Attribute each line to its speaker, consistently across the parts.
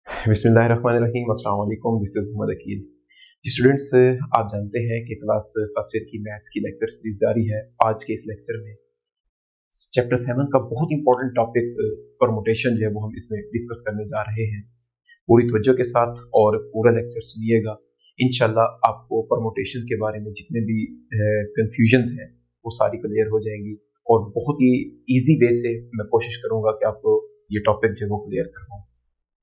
Speaker 1: बिस्मिल्लाहिर्रहमानिर्रहीम। अस्सलाम वालेकुम। This is Mohammad Aqeel. जी स्टूडेंट्स, आप जानते हैं कि क्लास फर्स्ट ईयर की मैथ की लेक्चर सीरीज जारी है। आज के इस लेक्चर में चैप्टर 7 का बहुत इंपॉर्टेंट टॉपिक परमुटेशन जो है वो हम इसमें डिस्कस करने जा रहे हैं। पूरी तवज्जो के साथ और पूरा लेक्चर सुनिएगा। इंशाल्लाह आपको परमुटेशन के बारे में जितने भी कंफ्यूजन्स हैं वो सारी क्लियर हो जाएंगी और बहुत ही ईजी वे से मैं कोशिश करूंगा कि आपको ये टॉपिक जो है वो क्लियर करवाऊँ।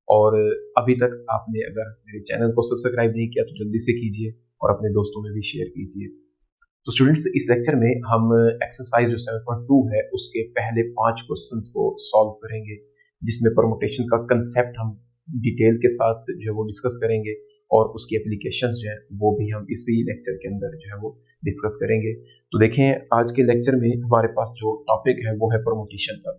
Speaker 1: और अभी तक आपने अगर मेरे चैनल को सब्सक्राइब नहीं किया तो जल्दी से कीजिए और अपने दोस्तों में भी शेयर कीजिए। तो स्टूडेंट्स, इस लेक्चर में हम एक्सरसाइज जो 7.2 है उसके पहले 5 क्वेश्चंस को सॉल्व करेंगे, जिसमें परमुटेशन का कंसेप्ट हम डिटेल के साथ जो है वो डिस्कस करेंगे और उसकी एप्लीकेशंस जो है वो भी हम इसी लेक्चर के अंदर जो है वो डिस्कस करेंगे। तो देखें, आज के लेक्चर में हमारे पास जो टॉपिक है वो है परमुटेशन का।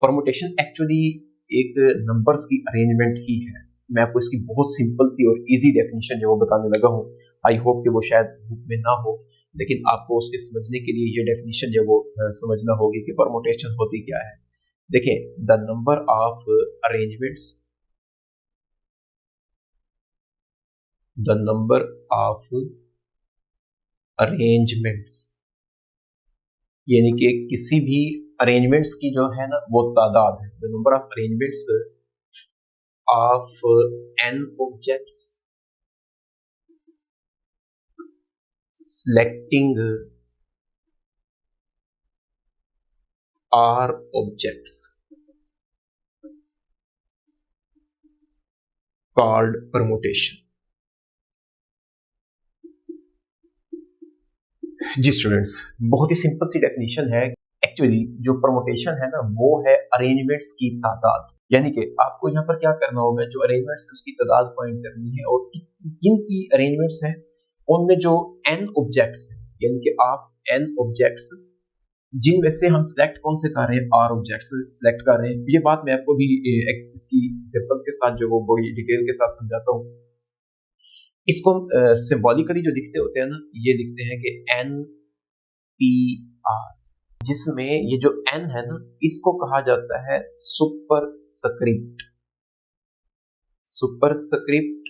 Speaker 1: परमुटेशन एक्चुअली एक नंबर्स की अरेंजमेंट ही है। मैं आपको इसकी बहुत सिंपल सी और इजी डेफिनेशन जो वो बताने लगा हूँ। आई होप कि वो शायद बुक में ना हो, लेकिन आपको उसके समझने के लिए ये डेफिनेशन जो वो समझना होगी कि परमुटेशन होती क्या है। देखिए, the number of arrangements the number of arrangements यानी कि किसी भी अरेंजमेंट्स की जो है ना वो तादाद है। The number of arrangements of n objects selecting r objects called permutation। जी स्टूडेंट्स, बहुत ही सिंपल सी डेफिनेशन है। एक्चुअली जो परमुटेशन है ना वो है अरेंजमेंट्स की तादाद। यानी कि आपको यहाँ पर क्या करना होगा, जो अरेंजमेंट्स है उसकी तादाद फाइंड करनी है और किन की अरेंजमेंट्स हैं उनमें जो n ऑब्जेक्ट्स हैं, यानी कि आप n ऑब्जेक्ट्स जिनमें से हम सिलेक्ट कौन से कर रहे हैं, r ऑब्जेक्ट्स सिलेक्ट कर रहे हैं। ये बात मैं आपको भी इसकी एग्जांपल के साथ जो वो बड़ी डिटेल के साथ समझाता हूँ। इसको सिंबॉलिकली जो लिखते होते हैं ना, ये लिखते हैं कि NPR, जिसमें ये जो n है ना इसको कहा जाता है सुपर स्क्रिप्ट। सुपर स्क्रिप्ट,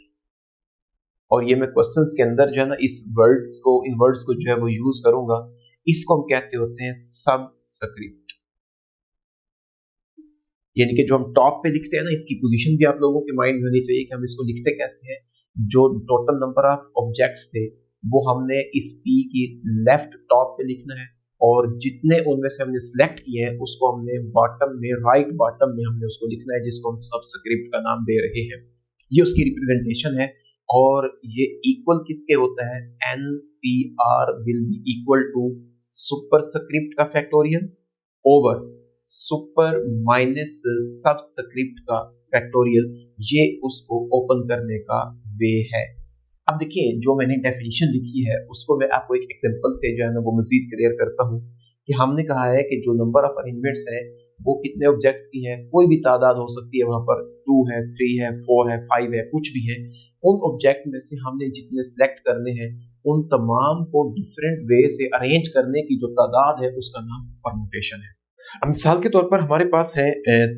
Speaker 1: और ये मैं क्वेश्चंस के अंदर जो है ना इस वर्ड्स को, इन वर्ड्स को जो है वो यूज करूंगा। इसको हम कहते होते हैं सब स्क्रिप्ट। यानी कि जो हम टॉप पे लिखते हैं ना, इसकी पोजीशन भी आप लोगों के माइंड में होनी चाहिए कि हम इसको लिखते कैसे हैं। जो टोटल नंबर ऑफ ऑब्जेक्ट्स थे वो हमने इस P की लेफ्ट टॉप पे लिखना है और जितने उनमें से हमने सिलेक्ट किए हैं उसको हमने बॉटम में, राइट बॉटम में हमने उसको लिखना है, जिसको हम सबस्क्रिप्ट का नाम दे रहे हैं। ये उसकी रिप्रेजेंटेशन है और ये इक्वल किसके होता है, NPR will be equal to superscript का factorial over super minus subscript का फैक्टोरियल। ये उसको ओपन करने का वे है। अब देखिए, जो मैंने डेफिनेशन लिखी है उसको मैं आपको एक एग्जांपल से जो है ना वो मजीद क्लियर करता हूँ कि हमने कहा है कि जो नंबर ऑफ अरेंजमेंट्स है वो कितने ऑब्जेक्ट्स की है, कोई भी तादाद हो सकती है। वहां पर 2 है, 3 है, 4 है, 5 है, कुछ भी है। उन ऑब्जेक्ट में से हमने जितने सिलेक्ट करने हैं उन तमाम को डिफरेंट वे से अरेंज करने की जो तादाद है उसका नाम परमुटेशन है। अब मिसाल के तौर पर हमारे पास है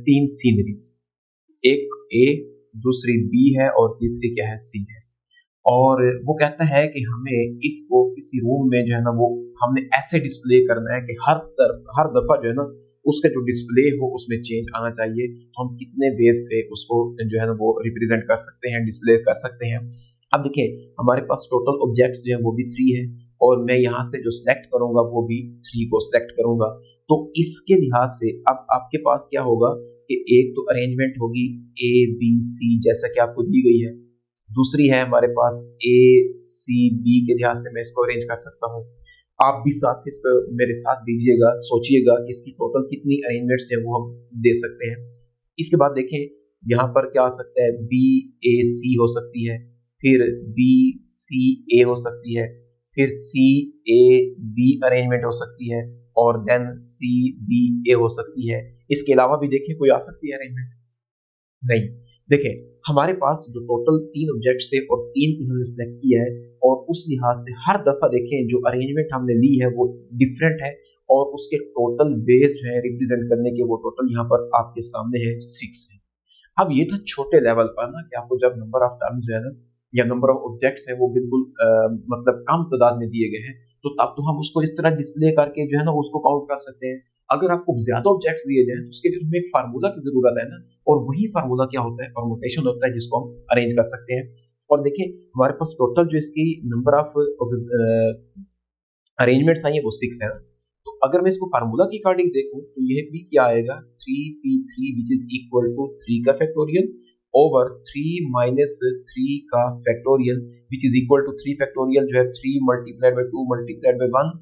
Speaker 1: 3 सीनरीज, एक A, दूसरी B है और तीसरी क्या है, C है। और वो कहता है कि हमें इसको किसी रूम में जो है ना वो हमने ऐसे डिस्प्ले करना है कि हर दफा जो है ना उसका जो डिस्प्ले हो उसमें चेंज आना चाहिए। तो हम कितने वेज से उसको जो है ना वो रिप्रेजेंट कर सकते हैं, डिस्प्ले कर सकते हैं। अब देखिए, हमारे पास टोटल ऑब्जेक्ट्स जो है वो भी 3 है और मैं यहाँ से जो सिलेक्ट करूंगा वो भी 3 को सिलेक्ट करूंगा। तो इसके लिहाज से अब आपके पास क्या होगा कि एक तो अरेंजमेंट होगी ABC जैसा कि आपको दी गई है, दूसरी है हमारे पास ACB के लिहाज से मैं इसको अरेंज कर सकता हूँ। आप भी साथ इस पर मेरे साथ दीजिएगा, सोचिएगा कि इसकी टोटल कितनी अरेंजमेंट्स है वो हम दे सकते हैं। इसके बाद देखें, यहाँ पर क्या हो सकता है, BAC हो सकती है, फिर BCA हो सकती है, फिर CAB अरेंजमेंट हो सकती है और देन CBA हो सकती है। इसके अलावा भी देखिए कोई आ सकती है अरेंजमेंट? नहीं। देखिए, हमारे पास जो टोटल 3 ऑब्जेक्ट्स थे और 3 की हमने सेलेक्ट किया है और उस लिहाज से हर दफा देखें जो अरेंजमेंट हमने ली है वो डिफरेंट है और उसके टोटल वेज जो है रिप्रेजेंट करने के वो टोटल यहाँ पर आपके सामने है 6 है। अब ये था छोटे लेवल पर ना कि आपको जब नंबर ऑफ टर्म्स जो है ना या नंबर ऑफ ऑब्जेक्ट्स है वो बिल्कुल मतलब कम तादाद में दिए गए हैं, तो तब तो हम उसको इस तरह डिस्प्ले करके जो है ना उसको काउंट कर सकते हैं। अगर आपको ज्यादा ऑब्जेक्ट्स दिए जाए तो उसके लिए हमें एक फार्मूला की जरूरत है ना, और वही फार्मूला क्या होता है, परमुटेशन होता है, जिसको हम अरेंज कर सकते हैं। और देखिए हमारे पास टोटल जो इसकी नंबर ऑफ अरेंजमेंट्स आई है वो 6 है। तो अगर मैं इसको फार्मूला के अकॉर्डिंग देखूं तो यह भी क्या आएगा, 3p3 which is equal to 3 का फैक्टोरियल ओवर 3 माइनस 3 का factorial which is equal to 3 factorial जो है 3 multiplied by 2 multiplied by 1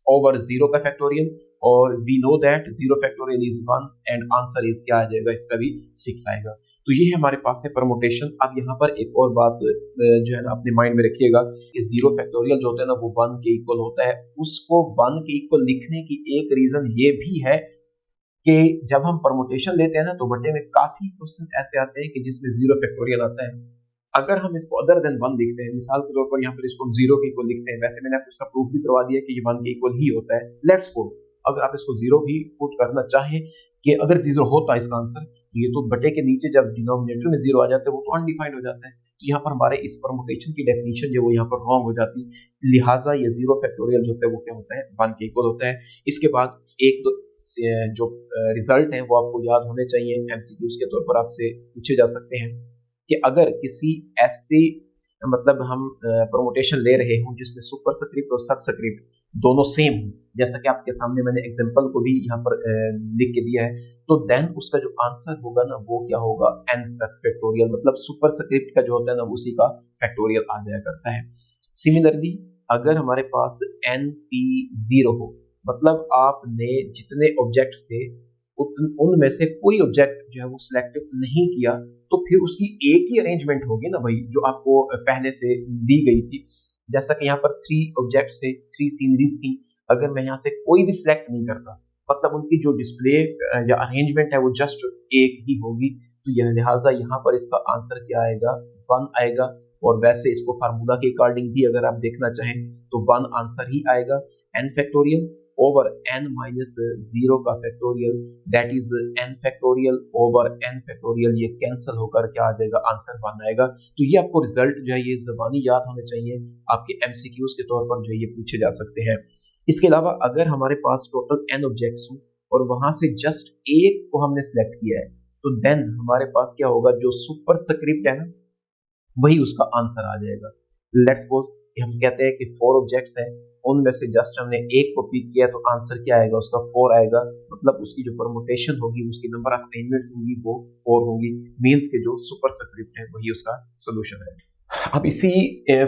Speaker 1: over 0 का फैक्टोरियल, और we know that 0 factorial is 1 and answer is क्या आ जाएगा, इसका भी 6 आएगा। तो ये हमारे पास है परमुटेशन। अब यहाँ पर एक और बात जो है ना अपने माइंड में रखिएगा कि 0 फैक्टोरियल जो होता है ना वो 1 के इक्वल होता है। उसको 1 के इक्वल लिखने की एक रीजन ये भी है कि जब हम परमुटेशन लेते हैं ना तो बटे में काफी क्वेश्चन ऐसे आते हैं कि जिसमें 0 फैक्टोरियल आता है। अगर हम इसको अदर देन 1 लिखते हैं, मिसाल के तौर पर यहाँ पर इसको 0 के इक्वल लिखते हैं, वैसे मैंने आपको इसका प्रूफ भी करवा दिया कि ये 1 के इक्वल ही होता है। लेट्स सपोज अगर आप इसको 0 भी पुट करना चाहें कि अगर 0 होता है इसका आंसर, तो ये तो बटे के नीचे जब डिनोमिनेटर में 0 आ जाता है वो तो अनडिफाइंड हो जाता है। तो यहाँ पर हमारे इस परमुटेशन की डेफिनेशन जो वो यहाँ पर रॉन्ग हो जाती है, लिहाजा ये 0 फैक्टोरियल जो होता है वो क्या होता है, 1 के इक्वल होता है। इसके बाद एक दो जो रिजल्ट है वो आपको याद होने चाहिए, एमसीक्यूज के तौर पर आपसे पूछे जा सकते हैं कि अगर किसी ऐसी मतलब हम प्रोमोटेशन ले रहे हों जिसमें सुपर स्क्रिप्ट और सब स्क्रिप्ट दोनों सेम हो, जैसा कि आपके सामने मैंने एग्जांपल को भी यहाँ पर लिख के दिया है, तो देन उसका जो आंसर होगा ना वो क्या होगा, एन फैक्टोरियल, मतलब सुपर स्क्रिप्ट का जो होता है ना उसी का फैक्टोरियल आ जाया करता है। सिमिलरली अगर हमारे पास एन पी 0 हो, मतलब आपने जितने ऑब्जेक्ट थे उनमें से कोई ऑब्जेक्ट जो है वो सिलेक्ट नहीं किया, तो फिर उसकी एक ही अरेंजमेंट होगी ना भाई जो आपको पहले से दी गई थी। जैसा कि यहाँ पर 3 ऑब्जेक्ट से 3 सीनरीज थी, अगर मैं यहाँ से कोई भी सिलेक्ट नहीं करता मतलब उनकी जो डिस्प्ले या अरेंजमेंट है वो जस्ट एक ही होगी। तो यह लिहाजा यहाँ पर इसका आंसर क्या आएगा, 1 आएगा। और वैसे इसको फार्मूला के अकॉर्डिंग भी अगर आप देखना चाहें तो 1 आंसर ही आएगा, n factorial over n minus 0 का factorial that is n factorial over n factorial, ये कैंसिल होकर क्या आ जाएगा, आंसर 1 आएगा। तो ये आपको रिजल्ट जो है ये ज़बानी याद होने चाहिए, आपके एमसीक्यूज के तौर पर जो ये पूछे जा सकते हैं। इसके अलावा अगर हमारे पास टोटल n ऑब्जेक्ट्स हो और वहां से जस्ट एक को हमने सिलेक्ट किया है, तो देन हमारे पास क्या होगा, जो सुपर स्क्रिप्ट है ना वही उसका आंसर आ जाएगा। लेट्स सपोज हम कहते हैं कि 4 ऑब्जेक्ट्स हैं, उनमें से जस्ट हमने एक को पिक किया, तो आंसर क्या आएगा, उसका 4 आएगा। मतलब उसकी जो परमुटेशन होगी, उसकी नंबर ऑफ अरेंजमेंट्स होंगी वो 4 होंगी, मींस के जो सुपर स्क्रिप्ट है वही उसका सोल्यूशन है। अब इसी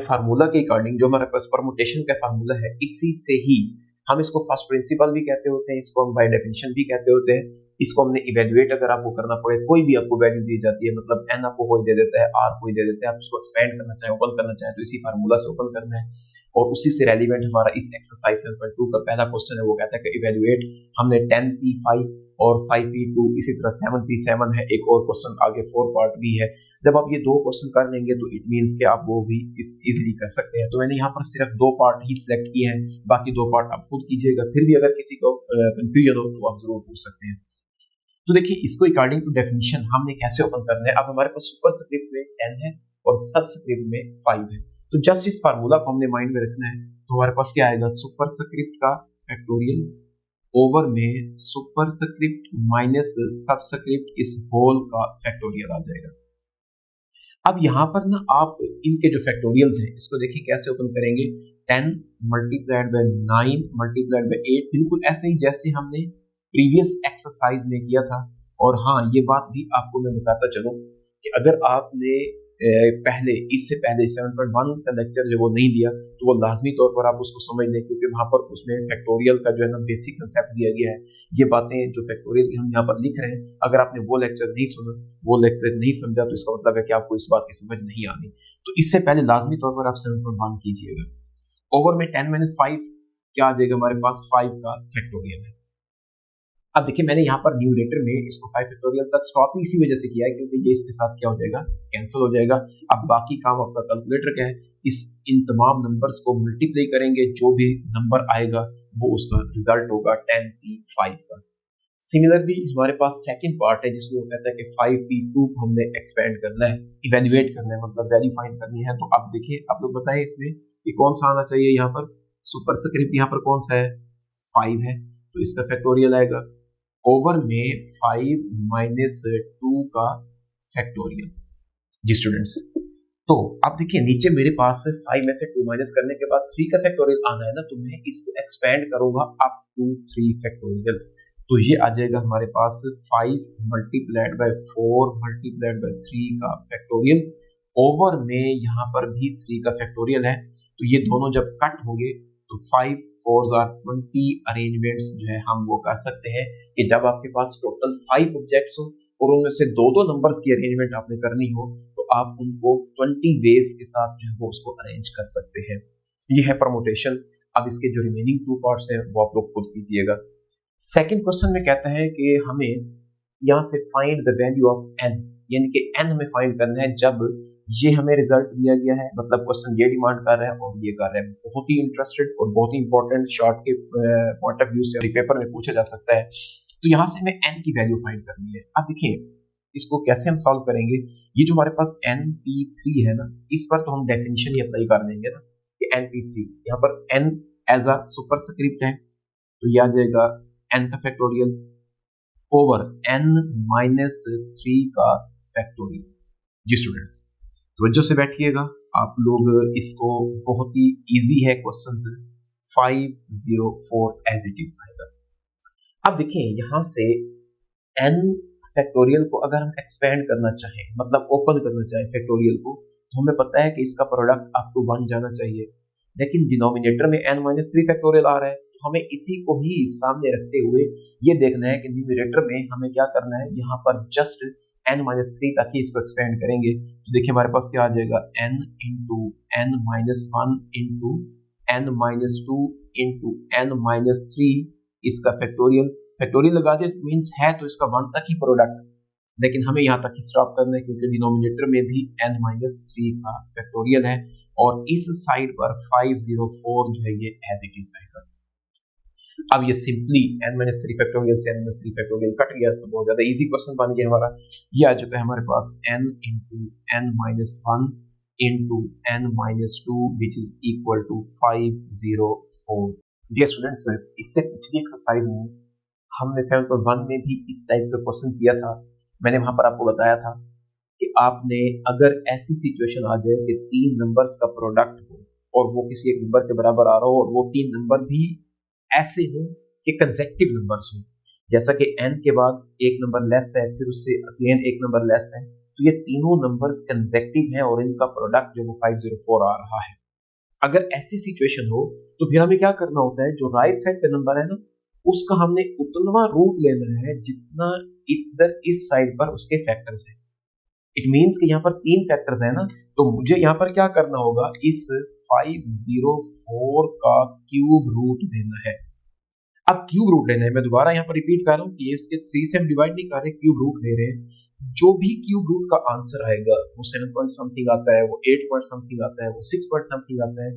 Speaker 1: फार्मूला के अकॉर्डिंग जो हमारे पास परमुटेशन का फार्मूला है, इसी से ही हम इसको फर्स्ट प्रिंसिपल भी कहते होते हैं, इसको हम बाय डेफिनेशन भी कहते होते हैं। इसको हमने इवेल्युएट अगर आपको करना पड़े, कोई भी आपको वैल्यू दी जाती है, मतलब एन आपको कोई दे देता है, आर कोई दे देता है, आप उसको एक्सपेंड करना चाहें, ओपन करना चाहें, तो इसी फार्मूला से ओपन करना है। और उसी से रेलिवेंट हमारा इस एक्सरसाइज नंबर 2 का पहला क्वेश्चन है, वो कहता है कि इवेल्युएट। हमने 10p5 और 5p2 इसी तरह 7p7 है, एक और क्वेश्चन आगे 4 पार्ट भी है। जब आप ये 2 क्वेश्चन कर लेंगे तो इट मींस कि आप वो भी इजीली कर सकते हैं। तो मैंने यहाँ पर सिर्फ 2 पार्ट ही सिलेक्ट किए हैं, बाकी 2 पार्ट आप खुद कीजिएगा। फिर भी अगर किसी को कंफ्यूजन हो तो आप जरूर पूछ सकते हैं। तो देखिए इसको अकॉर्डिंग टू डेफिनेशन हमने कैसे ओपन करना है। अब हमारे पास सुपर स्क्रिप्ट में 10 है और सब स्क्रिप्ट में 5 है, तो जस्ट इस फार्मूला को हमने माइंड में रखना है। तो हमारे पास क्या आएगा, सुपर स्क्रिप्ट का फैक्टोरियल ओवर में सुपर स्क्रिप्ट माइनस सब स्क्रिप्ट इस होल का फैक्टोरियल आ जाएगा। अब यहाँ पर ना आप इनके जो फैक्टोरियल्स हैं इसको देखिए कैसे ओपन करेंगे। 10 मल्टीप्लाइड बाय 9 मल्टीप्लाइड बाय 8, बिल्कुल ऐसे ही जैसे हमने प्रीवियस एक्सरसाइज में किया था। और हाँ, ये बात भी आपको मैं बताता चलूं कि अगर आपने पहले इससे पहले 7.1 का लेक्चर जो वो नहीं दिया तो वो लाजमी तौर पर आप उसको समझ लें, क्योंकि वहाँ पर उसमें फैक्टोरियल का जो है ना बेसिक कंसेप्ट दिया गया है। ये बातें जो फैक्टोरियल की हम यहाँ पर लिख रहे हैं, अगर आपने वो लेक्चर नहीं सुना, वो लेक्चर नहीं समझा, तो इसका मतलब है कि आपको इस बात की समझ नहीं आनी। तो इससे पहले लाजमी तौर पर आप 7.1 कीजिएगा। ओवर में 10 - 5 क्या आ जाएगा, हमारे पास 5 का फैक्टोरियल है। अब देखिए मैंने यहाँ पर न्यूमरेटर में इसको 5 फैक्टोरियल तक स्टॉप ही इसी वजह से किया है क्योंकि ये इसके साथ क्या हो जाएगा, कैंसिल हो जाएगा। अब बाकी काम आपका कैलकुलेटर का है, इन तमाम नंबर्स को मल्टीप्लाई करेंगे, जो भी नंबर आएगा वो उसका रिजल्ट होगा 10p5 का। सिमिलरली हमारे पास सेकंड पार्ट है जिसमें वो कहता है कि 5p2 को हमने एक्सपेंड करना है, इवेल्युएट करना है, मतलब वैल्यू फाइंड करनी है। तो अब देखिए, आप लोग बताएं इसमें कि कौन सा आना चाहिए। यहाँ पर सुपरस्क्रिप्ट यहाँ पर कौन सा है, 5 है, तो इसका फैक्टोरियल आएगा ओवर में 5 माइनस 2 का फैक्टोरियल। जी स्टूडेंट्स, तो आप देखिए नीचे मेरे पास 5 में से 2 माइनस करने के बाद 3 का फैक्टोरियल आना है ना, तो मैं इसको एक्सपेंड करूंगा अप टू 3 फैक्टोरियल। तो ये आ जाएगा हमारे पास 5 मल्टीप्लाइड बाय 4 मल्टीप्लाइड बाय 3 का फैक्टोरियल, ओवर में यहाँ पर भी 3 का फैक्टोरियल है। तो ये दोनों जब कट होंगे तो 5 4s are 20 अरेंजमेंट्स जो है हम वो कर सकते हैं कि जब आपके पास टोटल 5 ऑब्जेक्ट्स हो और उनमें से दो दो नंबर्स की अरेंजमेंट आपने करनी हो, तो आप उनको 20 वेज के साथ जो है वो उसको अरेंज कर सकते हैं। ये है परमुटेशन। अब इसके जो रिमेनिंग 2 पार्ट्स हैं वो आप लोग खुद कीजिएगा। सेकंड क्वेश्चन में कहता है कि हमें यहाँ से find the value of n, यानी कि n हमें फाइंड करना है जब ये हमें रिजल्ट दिया गया है, मतलब क्वेश्चन ये डिमांड कर रहा है और ये कर रहा है। बहुत ही इंटरेस्टेड और बहुत ही इंपॉर्टेंट शॉर्ट के पॉइंट ऑफ व्यू से पेपर में पूछा जा सकता है। तो यहाँ से हमें n की वैल्यू फाइंड करनी है। अब देखिए इसको कैसे हम सॉल्व करेंगे। ये जो हमारे पास np3 है ना, इस पर तो हम डेफिनेशन ही अप्लाई कर देंगे ना कि np3, यहाँ पर n एज अ सुपरस्क्रिप्ट है, तो ये आ जाएगा n का फैक्टोरियल ओवर n माइनस 3 का फैक्टोरियल। जी स्टूडेंट्स, तवज्जो से बैठिएगा, आप लोग इसको बहुत ही इजी है क्वेश्चन से 504 एज इट इज आएगा। अब देखिए यहाँ से n फैक्टोरियल को अगर हम एक्सपेंड करना चाहें, मतलब ओपन करना चाहें फैक्टोरियल को, तो हमें पता है कि इसका प्रोडक्ट अप टू 1 जाना चाहिए, लेकिन डिनोमिनेटर में n-3 फैक्टोरियल आ रहा है, तो हमें इसी को ही सामने रखते हुए ये देखना है कि न्यूमरेटर में हमें क्या करना है, यहाँ पर जस्ट n-3 तक ही इसको एक्सपेंड करेंगे। तो देखिए हमारे पास क्या आ जाएगा, n into n-1 into n-2 into n-3 इसका फैक्टोरियल। फैक्टोरियल लगा दिया मीन्स है तो इसका 1 तक ही प्रोडक्ट, लेकिन हमें यहाँ तक ही स्टॉप करना है क्योंकि डिनोमिनेटर में भी n-3 का फैक्टोरियल है और इस साइड पर 504 जो है ये एज इट इज रहेगा। अब ये सिंपली n-3 फैक्टोरियल से n-3 फैक्टोरियल कट गया तो बहुत ज्यादा इजी क्वेश्चन बन गया हमारा। ये आ चुका है हमारे पास n into n-1 into n-2 which is equal to 504। Dear students, इससे पिछली एक्सरसाइज में हमने 7.1 में भी इस टाइप का क्वेश्चन किया था। मैंने वहां पर आपको बताया था कि आपने अगर ऐसी सिचुएशन आ जाए कि 3 नंबर्स का प्रोडक्ट हो और वो किसी एक नंबर के बराबर आ रहा हो और वो 3 नंबर भी ऐसे हो कि कंसेक्टिव नंबर्स हो, जैसा कि n के बाद एक नंबर लेस है फिर उससे अगेन एक नंबर लेस है, तो ये तीनों नंबर्स कंसेक्टिव हैं और इनका प्रोडक्ट जो वो 504 आ रहा है। अगर ऐसी सिचुएशन हो तो फिर हमें क्या करना होता है, जो राइट साइड पे नंबर है ना उसका हमने उतना रूट लेना है जितना इधर इस साइड पर उसके फैक्टर्स हैं। इट मींस कि यहाँ पर 3 फैक्टर्स है ना, तो मुझे यहाँ पर क्या करना होगा, इस 504 का क्यूब रूट लेना है। अब क्यूब रूट लेना है, मैं दोबारा यहाँ पर रिपीट कर रहा हूँ कि इसके 3 से हम डिवाइड नहीं कर रहे, क्यूब रूट ले रहे हैं। जो भी क्यूब रूट का आंसर आएगा वो 7 पॉइंट समथिंग आता है, वो 8 पॉइंट समथिंग आता है, वो 6 पॉइंट समथिंग आता है।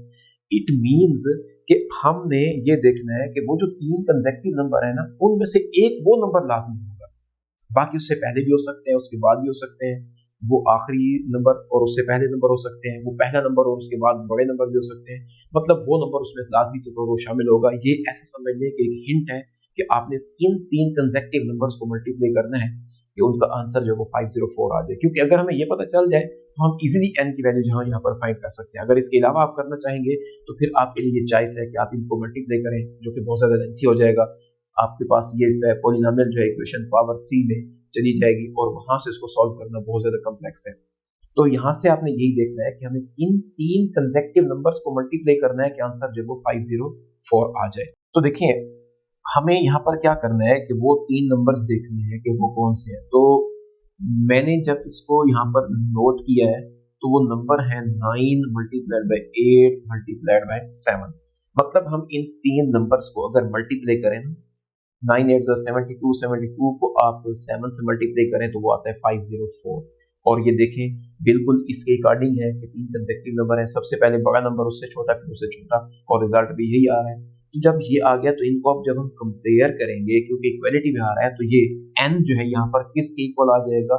Speaker 1: इट मींस कि हमने ये देखना है कि वो जो 3 कंसेक्टिव नंबर है ना उनमें से एक वो नंबर लाजमी होगा, बाकी उससे पहले भी हो सकते हैं, उसके बाद भी हो सकते हैं, वो आखिरी नंबर और उससे पहले नंबर हो सकते हैं, वो पहला नंबर और उसके बाद बड़े नंबर भी हो सकते हैं, मतलब वो नंबर उसमें लाजमी तौर पर वो शामिल होगा। ये ऐसे समझने की एक हिंट है कि आपने किन 3 कंसेक्टिव नंबर्स को मल्टीप्लाई करना है कि उनका आंसर जो है वो 504 आ जाए, क्योंकि अगर हमें ये पता चल जाए तो हम इजीली n की वैल्यू जो है यहाँ पर फाइंड कर सकते हैं। अगर इसके अलावा आप करना चाहेंगे तो फिर आपके लिए चॉइस है कि आप इनको मल्टीप्लाई करें, जो कि बहुत ज्यादा लेंथी हो जाएगा। आपके पास ये पॉलिनोमियल जो है इक्वेशन पावर 3 में चली जाएगी और वहां से इसको सॉल्व करना बहुत ज्यादा कॉम्प्लेक्स है। तो यहाँ से आपने यही देखना है कि हमें किन 3 कंसेक्टिव नंबर्स को मल्टीप्लाई करना है कि आंसर जो है वो 504 आ जाए। तो देखिए हमें यहाँ पर क्या करना है कि वो 3 नंबर्स देखने हैं कि वो कौन से हैं। तो मैंने जब इसको यहाँ पर नोट किया है तो वो नंबर है 9 मल्टीप्लाइड बाय 8 मल्टीप्लाइड बाय 7। मतलब हम इन 3 नंबर्स को अगर मल्टीप्लाई करें ना, 9 8 72, 72 को आप 7 से मल्टीप्लाई करें तो वो आता है 504। और ये देखें बिल्कुल इसके अकॉर्डिंग है कि 3 कंसेक्टिव नंबर है, सबसे पहले बड़ा नंबर उससे छोटा फिर उससे छोटा और रिजल्ट भी यही आ रहा है। तो जब ये आ गया तो इनको अब जब हम कंपेयर करेंगे, क्योंकि इक्वलिटी में आ रहा है, तो ये n जो है यहाँ पर किसके इक्वल आ जाएगा,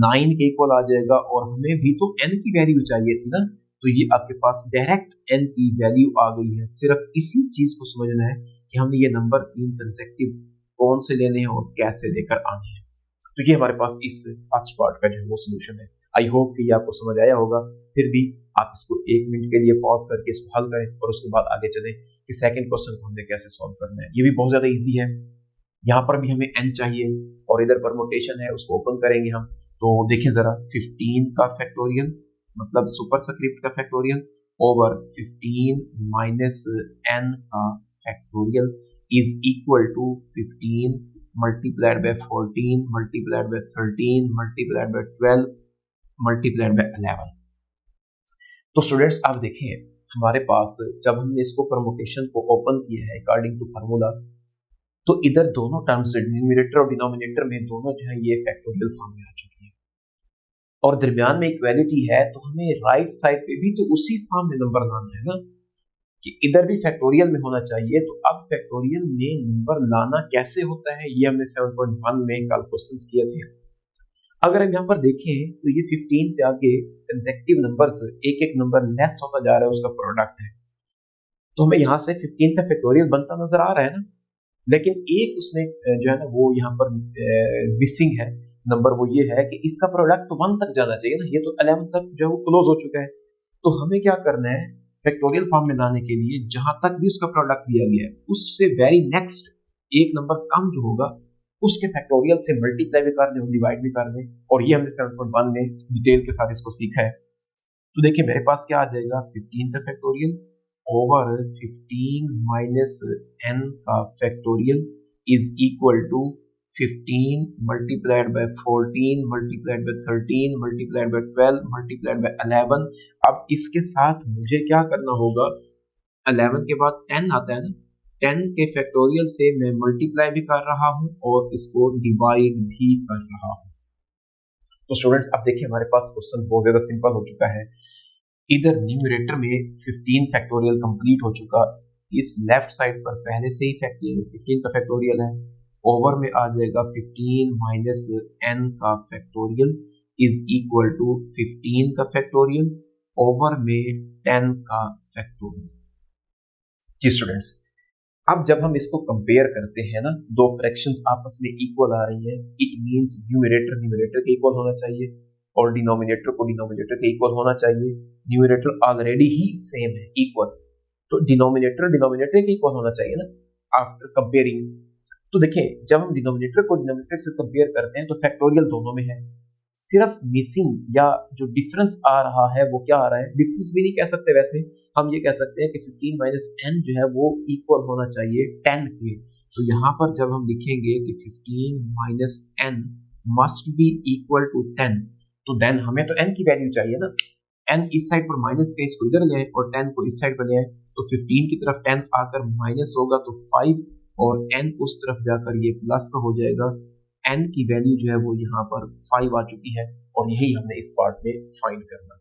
Speaker 1: 9 के इक्वल आ जाएगा। और हमें भी तो n की वैल्यू चाहिए थी ना, तो ये आपके पास डायरेक्ट n की वैल्यू आ गई है। सिर्फ इसी चीज को समझना है कि हमने ये नंबर 3 कंसेक्टिव कौन से लेने हैं और कैसे लेकर आने हैं। तो ये हमारे पास इस फर्स्ट पार्ट का जो है वो सोल्यूशन है। आई होप कि ये आपको समझ आया होगा। फिर भी आप इसको 1 मिनट के लिए पॉज करके इसको हल करें और उसके बाद आगे चलें कि सेकंड क्वेश्चन को हमने कैसे सॉल्व करना है। ये भी बहुत ज्यादा इजी है। यहाँ पर भी हमें n चाहिए और इधर परमुटेशन है, उसको ओपन करेंगे हम। तो देखिए जरा, 15 का फैक्टोरियल मतलब सुपरस्क्रिप्ट का फैक्टोरियल ओवर 15 माइनस n का factorial is equal to 15 multiplied by 14 multiplied by 13 multiplied by 12 multiplied by 11। तो स्टूडेंट्स आप देखें, हमारे पास जब हमने इसको परमुटेशन को ओपन किया है अकॉर्डिंग टू फार्मूला, तो इधर दोनों टर्म्स न्यूमरेटर और डिनोमिनेटर में दोनों जो है ये फैक्टोरियल फॉर्म में आ चुकी है और दरमियान में इक्वालिटी है। तो हमें राइट साइड पे भी तो उसी फॉर्म में नंबर लाना है ना, कि इधर भी फैक्टोरियल में होना चाहिए। तो अब फैक्टोरियल में नंबर लाना कैसे होता है, ये हमने 7.1 में कल क्वेश्चंस किए थे। अगर हम यहाँ पर देखें तो ये 15 से आगे कंसेक्टिव नंबर्स एक एक नंबर लेस होता जा रहा है, उसका प्रोडक्ट है। तो हमें यहाँ से 15 का फैक्टोरियल बनता नजर आ रहा है ना, लेकिन एक उसमें जो है ना वो यहाँ पर मिसिंग है नंबर। वो ये है कि इसका प्रोडक्ट तो 1 तक जाना चाहिए ना, ये तो 11 तक जो है वो क्लोज हो चुका है। तो हमें क्या करना है, फैक्टोरियल फॉर्म में लाने के लिए जहां तक भी उसका प्रोडक्ट दिया गया है उससे वेरी नेक्स्ट एक नंबर कम जो होगा उसके फैक्टोरियल से मल्टीप्लाई भी करने और डिवाइड भी करने। और ये हमने 7.1 में डिटेल के साथ इसको सीखा है। तो देखिए मेरे पास क्या आ जाएगा, 15 का फैक्टोरियल ओवर 15 माइनस n का factorial is equal to 15 multiplied by 14 multiplied by 13 multiplied by 12 multiplied by 11। अब इसके साथ मुझे क्या करना होगा, 11 के बाद 10 आता है ना, 10 के फैक्टोरियल से मैं मल्टीप्लाई भी कर रहा हूं और इसको डिवाइड भी कर रहा हूं। तो स्टूडेंट्स अब देखिए हमारे पास क्वेश्चन बहुत ज्यादा सिंपल हो चुका है। इधर न्यूमरेटर में 15 फैक्टोरियल कंप्लीट हो चुका, इस लेफ्ट साइड पर पहले से ही 15 का फैक्टोरियल है। ओवर में आ जाएगा 15 माइनस n का फैक्टोरियल इज इक्वल टू 15 का फैक्टोरियल ओवर में 10 का फैक्टोरियल। जी स्टूडेंट्स, अब जब हम इसको कंपेयर करते हैं ना, दो फ्रैक्शंस आपस में इक्वल आ रही हैं, इट मींस न्यूमरेटर न्यूमरेटर के इक्वल होना चाहिए और डिनोमिनेटर को डिनोमिनेटर के इक्वल होना चाहिए। न्यूमरेटर ऑलरेडी ही सेम है, इक्वल, तो डिनोमिनेटर डिनोमिनेटर के इक्वल होना चाहिए ना आफ्टर कंपेयरिंग। तो देखें, जब हम डिनोमिनेटर को डिनोमिनेटर से कंपेयर करते हैं तो फैक्टोरियल दोनों में है, सिर्फ मिसिंग या जो डिफरेंस आ रहा है वो क्या आ रहा है, डिफरेंस भी नहीं कह सकते, वैसे हम ये कह सकते हैं कि 15 माइनस n जो है वो इक्वल होना चाहिए 10 के। तो यहाँ पर जब हम लिखेंगे कि 15 minus n must be equal to 10, तो देन हमें तो n की वैल्यू चाहिए ना, n इस साइड पर माइनस के इसको इधर ले आए और 10 को इस साइड पर ले आए, तो 15 की तरफ 10 आकर माइनस होगा तो 5 और n उस तरफ जाकर ये प्लस का हो जाएगा। n की वैल्यू जो है वो यहाँ पर 5 आ चुकी है और यही हमने इस पार्ट में फाइंड करना है।